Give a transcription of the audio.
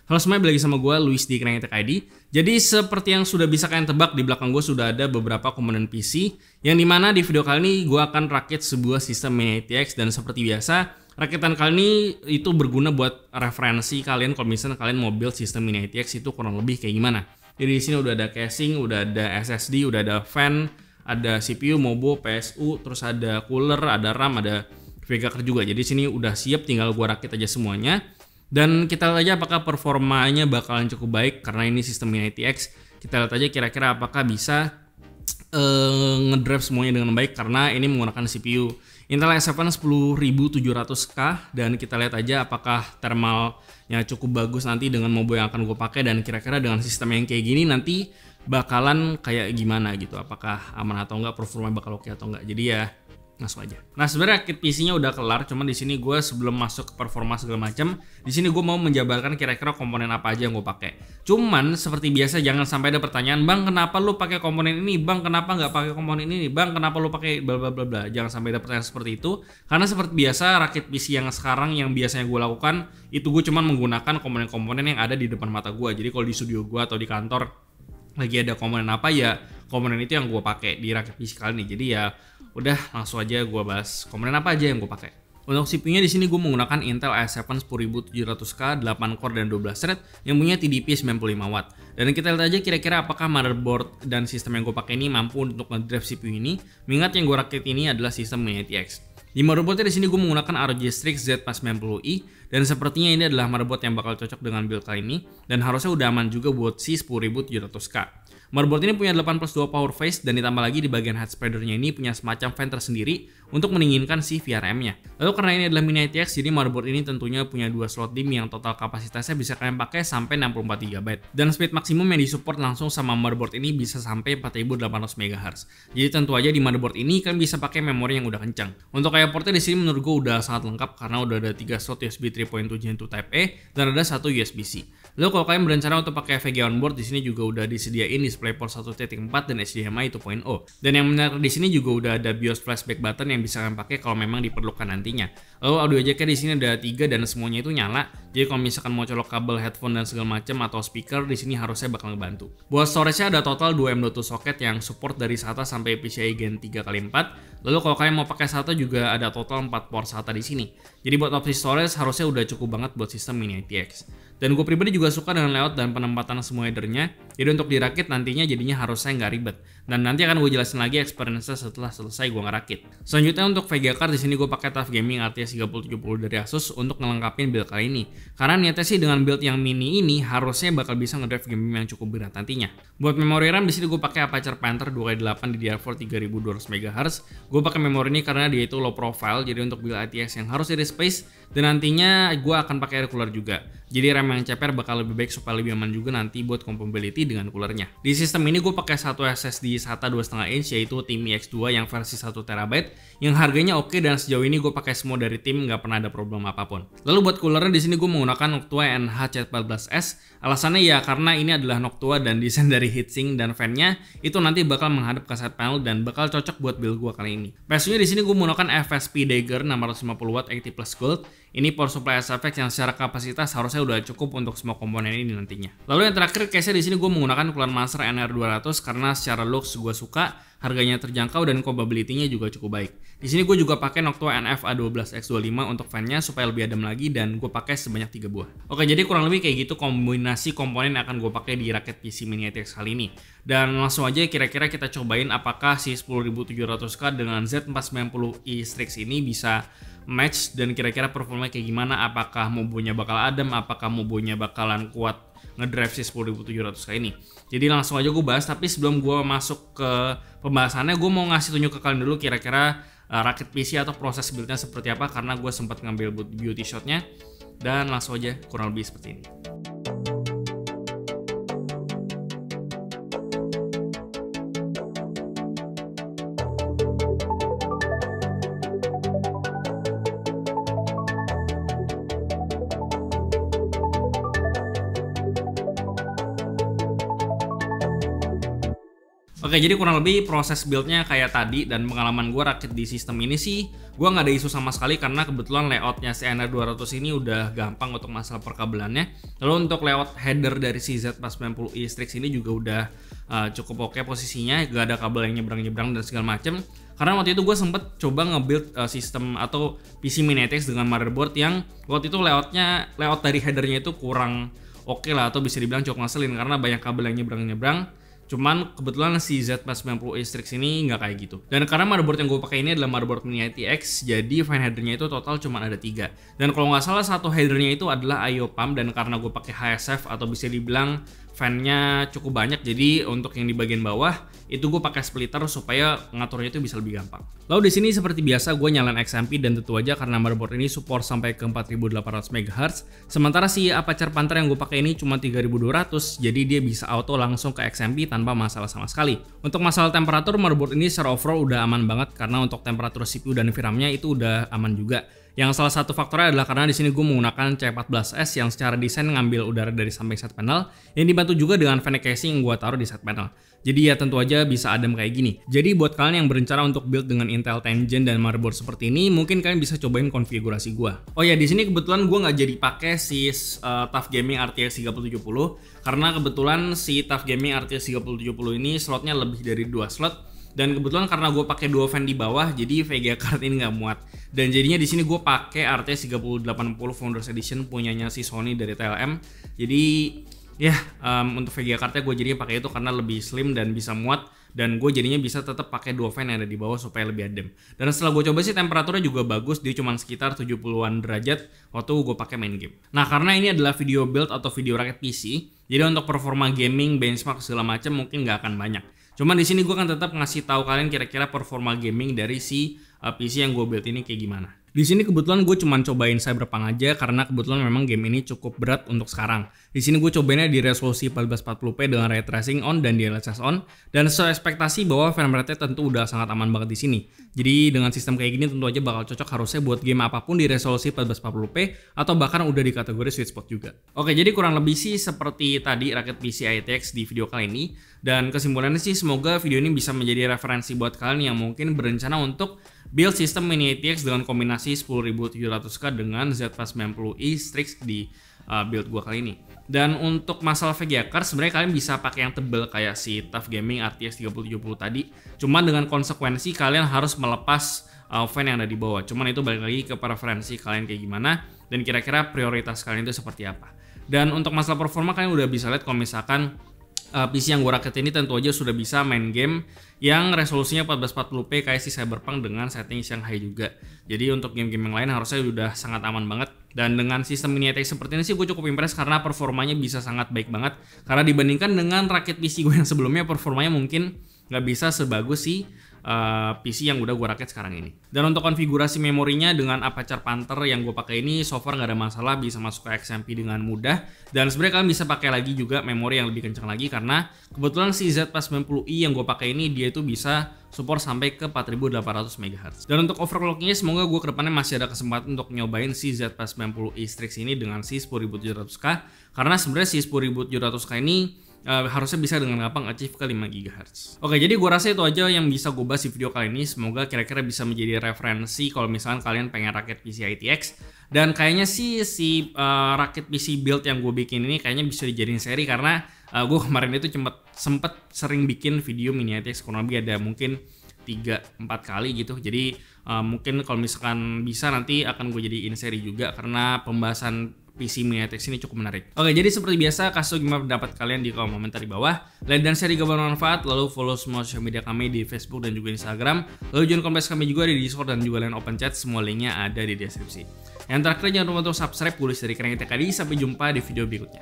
Halo semuanya, balik lagi sama gue, Luis di Krengetek ID. Jadi seperti yang sudah bisa kalian tebak, di belakang gue sudah ada beberapa komponen PC yang dimana di video kali ini gue akan rakit sebuah sistem Mini ITX. Dan seperti biasa, rakitan kali ini itu berguna buat referensi kalian kalau misalnya kalian mau build sistem Mini ITX itu kurang lebih kayak gimana. Jadi di sini udah ada casing, udah ada SSD, udah ada fan, ada CPU, MOBO, PSU, terus ada cooler, ada RAM, ada VGA card juga. Jadi sini udah siap, tinggal gue rakit aja semuanya. Dan kita lihat aja apakah performanya bakalan cukup baik karena ini sistem Mini ITX. Kita lihat aja kira-kira apakah bisa ngedrive semuanya dengan baik karena ini menggunakan CPU Intel i7 10700K. Dan kita lihat aja apakah thermalnya cukup bagus nanti dengan MOBO yang akan gue pakai, dan kira-kira dengan sistem yang kayak gini nanti bakalan kayak gimana gitu, apakah aman atau enggak, performanya bakal oke atau enggak. Jadi ya langsung aja. Nah sebenarnya rakit PC-nya udah kelar, cuman di sini gue sebelum masuk ke performa segala macam, di sini gue mau menjabarkan kira-kira komponen apa aja yang gue pakai. Cuman seperti biasa jangan sampai ada pertanyaan, bang kenapa lu pakai komponen ini, bang kenapa nggak pakai komponen ini, bang kenapa lu pakai bla bla bla bla. Jangan sampai ada pertanyaan seperti itu, karena seperti biasa rakit PC yang sekarang yang biasanya gue lakukan itu gue cuman menggunakan komponen-komponen yang ada di depan mata gue. Jadi kalau di studio gue atau di kantor lagi ada komponen apa, ya komponen itu yang gue pakai di rakit PC kali ini. Jadi ya udah langsung aja gue bahas komponen apa aja yang gue pakai. Untuk CPU-nya di sini gue menggunakan Intel i7 10700K 8 core dan 12 thread yang punya TDP 95 watt. Dan kita lihat aja kira-kira apakah motherboard dan sistem yang gue pakai ini mampu untuk ngedrive CPU ini. Mengingat yang gue rakit ini adalah sistem Mini ITX. Di motherboardnya di sini gue menggunakan ROG Strix Z490i, dan sepertinya ini adalah motherboard yang bakal cocok dengan build kali ini dan harusnya udah aman juga buat si 10700K. Motherboard ini punya 8+2 power face, dan ditambah lagi di bagian head spreader-nya ini punya semacam fan tersendiri untuk mendinginkan si VRM-nya. Lalu karena ini adalah Mini ITX, jadi motherboard ini tentunya punya 2 slot DIMM yang total kapasitasnya bisa kalian pakai sampai 64 GB. Dan speed maksimum yang disupport langsung sama motherboard ini bisa sampai 4800 MHz. Jadi tentu aja di motherboard ini kalian bisa pakai memori yang udah kencang. Untuk kayak portnya di sini menurut gue udah sangat lengkap karena udah ada 3 slot USB 3.2 Gen 2 Type A dan ada 1 USB-C. Lalu kalau kalian berencana untuk pakai VGA onboard, di sini juga udah disediain DisplayPort 1.4 dan HDMI 2.0. Dan yang menarik di sini juga udah ada BIOS flashback button yang bisa kalian pakai kalau memang diperlukan nantinya. Lalu audio jacknya di sini ada 3 dan semuanya itu nyala. Jadi kalau misalkan mau colok kabel headphone dan segala macam atau speaker, di sini harusnya bakal ngebantu. Buat storage-nya ada total 2 M.2 socket yang support dari SATA sampai PCIe Gen 3x4. Lalu kalau kalian mau pakai SATA juga ada total 4 port SATA di sini. Jadi buat opsi storage harusnya udah cukup banget buat sistem Mini ITX. Dan gue pribadi juga suka dengan layout dan penempatan semua headernya. Jadi untuk dirakit nantinya jadinya harusnya nggak ribet. Dan nanti akan gue jelasin lagi experience-nya setelah selesai gue ngerakit. Selanjutnya untuk VGA card di sini gue pakai TUF Gaming RTX 3070 dari Asus untuk ngelengkapin build kali ini. Karena niatnya sih dengan build yang mini ini harusnya bakal bisa ngedrive game yang cukup berat nantinya. Buat memori RAM di sini gue pakai Aperture Panther 2x8 DDR4 3200 MHz. Gue pakai memori ini karena dia itu low profile, jadi untuk build ITX yang harus ada space, dan nantinya gue akan pakai air cooler juga. Jadi RAM yang ceper bakal lebih baik supaya lebih aman juga nanti buat compatibility dengan coolernya. Di sistem ini gue pakai satu SSD SATA 2,5 inch yaitu TIMI X2 yang versi 1 TB yang harganya oke, dan sejauh ini gue pakai semua dari tim, nggak pernah ada problem apapun. Lalu buat coolernya di sini gue menggunakan Noctua NH14S. Alasannya ya karena ini adalah Noctua dan desain dari heatsink dan fan-nya itu nanti bakal menghadap ke side panel dan bakal cocok buat build gue kali ini. PSU-nya di sini gue menggunakan FSP Dagger 650 watt 80+ Gold. Ini power supply SFX yang secara kapasitas harusnya udah cukup untuk semua komponen ini nantinya. Lalu yang terakhir, case-nya di sini gue menggunakan Cooler Master NR200 karena secara looks gue suka, harganya terjangkau dan compatibility-nya juga cukup baik. Di sini gue juga pakai Noctua NF-A12X25 untuk fan-nya supaya lebih adem lagi, dan gue pakai sebanyak 3 buah. Oke, jadi kurang lebih kayak gitu kombinasi komponen yang akan gue pakai di rakit PC Mini ITX kali ini. Dan langsung aja kira-kira kita cobain apakah si 10700K dengan Z490i Strix ini bisa match dan kira-kira performanya kayak gimana, apakah mobonya bakal adem, apakah mobonya bakalan kuat ngedrive si 10700K ini. Jadi langsung aja gue bahas, tapi sebelum gue masuk ke pembahasannya gue mau ngasih tunjuk ke kalian dulu kira-kira rakit PC atau proses buildnya seperti apa, karena gue sempat ngambil beauty shotnya. Dan langsung aja kurang lebih seperti ini. Oke, jadi kurang lebih proses buildnya kayak tadi, dan pengalaman gue rakit di sistem ini sih gue nggak ada isu sama sekali karena kebetulan layoutnya si NR200 ini udah gampang untuk masalah perkabelannya. Lalu untuk layout header dari si Z490i Strix ini juga udah cukup oke posisinya, gak ada kabel yang nyebrang-nyebrang dan segala macem. Karena waktu itu gue sempet coba nge-build sistem atau PC Mini ATX dengan motherboard yang waktu itu layout dari headernya itu kurang oke lah, atau bisa dibilang cukup ngeselin karena banyak kabel yang nyebrang-nyebrang. Cuman kebetulan si Z490i Strix ini nggak kayak gitu. Dan karena motherboard yang gue pakai ini adalah motherboard Mini ATX, jadi fan headernya itu total cuma ada 3. Dan kalau nggak salah satu headernya itu adalah IO pump, dan karena gue pakai HSF atau bisa dibilang fan-nya cukup banyak, jadi untuk yang di bagian bawah itu gue pakai splitter supaya ngaturnya itu bisa lebih gampang. Lalu di sini seperti biasa gue nyalain XMP, dan tentu aja karena motherboard ini support sampai ke 4800 MHz, sementara si Aperture Panther yang gue pakai ini cuma 3200, jadi dia bisa auto langsung ke XMP tanpa masalah sama sekali. Untuk masalah temperatur, motherboard ini secara overall udah aman banget karena untuk temperatur CPU dan VRAM-nya itu udah aman juga. Yang salah satu faktornya adalah karena di sini gue menggunakan C14S yang secara desain ngambil udara dari samping side panel, yang dibantu juga dengan fan casing yang gue taruh di side panel. Jadi ya tentu aja bisa adem kayak gini. Jadi buat kalian yang berencana untuk build dengan Intel 10 Gen dan motherboard seperti ini, mungkin kalian bisa cobain konfigurasi gue. Oh ya, di sini kebetulan gue nggak jadi pakai si TUF Gaming RTX 3070 karena kebetulan si TUF Gaming RTX 3070 ini slotnya lebih dari 2 slot. Dan kebetulan karena gue pakai dual fan di bawah, jadi VGA card ini nggak muat. Dan jadinya di sini gue pakai RTX 3080 Founders Edition punyanya si Sony dari TLM. Jadi ya untuk VGA cardnya gue jadinya pakai itu karena lebih slim dan bisa muat. Dan gue jadinya bisa tetap pakai dual fan yang ada di bawah supaya lebih adem. Dan setelah gue coba sih temperaturnya juga bagus, dia cuma sekitar 70-an derajat waktu gue pakai main game. Nah, karena ini adalah video build atau video rakit PC, jadi untuk performa gaming, benchmark segala macam mungkin nggak akan banyak. Cuman di sini gue kan tetap ngasih tahu kalian kira-kira performa gaming dari si PC yang gue build ini kayak gimana. Di sini kebetulan gue cuman cobain Cyberpunk aja karena kebetulan memang game ini cukup berat untuk sekarang. Di sini gue cobainnya di resolusi 1440p dengan ray tracing on dan DLSS on, dan sesuai ekspektasi bahwa frame rate-nya tentu udah sangat aman banget di sini. Jadi dengan sistem kayak gini tentu aja bakal cocok harusnya buat game apapun di resolusi 1440p atau bahkan udah di kategori sweet spot juga. Oke, jadi kurang lebih sih seperti tadi rakit PC ATX di video kali ini, dan kesimpulannya sih semoga video ini bisa menjadi referensi buat kalian yang mungkin berencana untuk build sistem Mini ATX dengan kombinasi 10700K dengan Z490i Strix di build gua kali ini. Dan untuk masalah VGA card sebenarnya kalian bisa pakai yang tebel kayak si TUF Gaming RTX 3070 tadi. Cuman dengan konsekuensi kalian harus melepas fan yang ada di bawah. Cuman itu balik lagi ke preferensi kalian kayak gimana dan kira-kira prioritas kalian itu seperti apa. Dan untuk masalah performa kalian udah bisa lihat kalau misalkan PC yang gue rakit ini tentu aja sudah bisa main game yang resolusinya 1440p kayak si Cyberpunk dengan setting yang high juga. Jadi untuk game-game yang lain harusnya udah sangat aman banget. Dan dengan sistem Mini ATX seperti ini sih gue cukup impress karena performanya bisa sangat baik banget. Karena dibandingkan dengan rakit PC gue yang sebelumnya, performanya mungkin nggak bisa sebagus si PC yang udah gue rakit sekarang ini. Dan untuk konfigurasi memorinya dengan Aperture Panther yang gue pakai ini so far nggak ada masalah, bisa masuk ke XMP dengan mudah. Dan sebenarnya kalian bisa pakai lagi juga memori yang lebih kencang lagi karena kebetulan si Z490i yang gue pakai ini dia itu bisa support sampai ke 4800 MHz. Dan untuk overclockingnya semoga gue kedepannya masih ada kesempatan untuk nyobain si Z490i Strix ini dengan si 10700K, karena sebenarnya si 10700K ini harusnya bisa dengan gampang achieve ke 5 GHz. Oke, jadi gue rasa itu aja yang bisa gue bahas di video kali ini. Semoga kira-kira bisa menjadi referensi kalau misalkan kalian pengen rakit PC ATX. Dan kayaknya sih si rakit PC build yang gue bikin ini kayaknya bisa dijadiin seri karena gue kemarin itu sempet sering bikin video Mini ATX, kurang lebih ada mungkin 3-4 kali gitu. Jadi mungkin kalau misalkan bisa nanti akan gue jadiin seri juga karena pembahasan PC Mini ATX ini cukup menarik. Oke, jadi seperti biasa kasih gimana pendapat kalian di kolom komentar di bawah. Like dan share jika bermanfaat, lalu follow semua sosial media kami di Facebook dan juga Instagram. Lalu join komunitas kami juga di Discord dan juga lain open chat, semua linknya ada di deskripsi. Yang terakhir jangan lupa untuk subscribe, tulis dari Krenget TKD. Sampai jumpa di video berikutnya.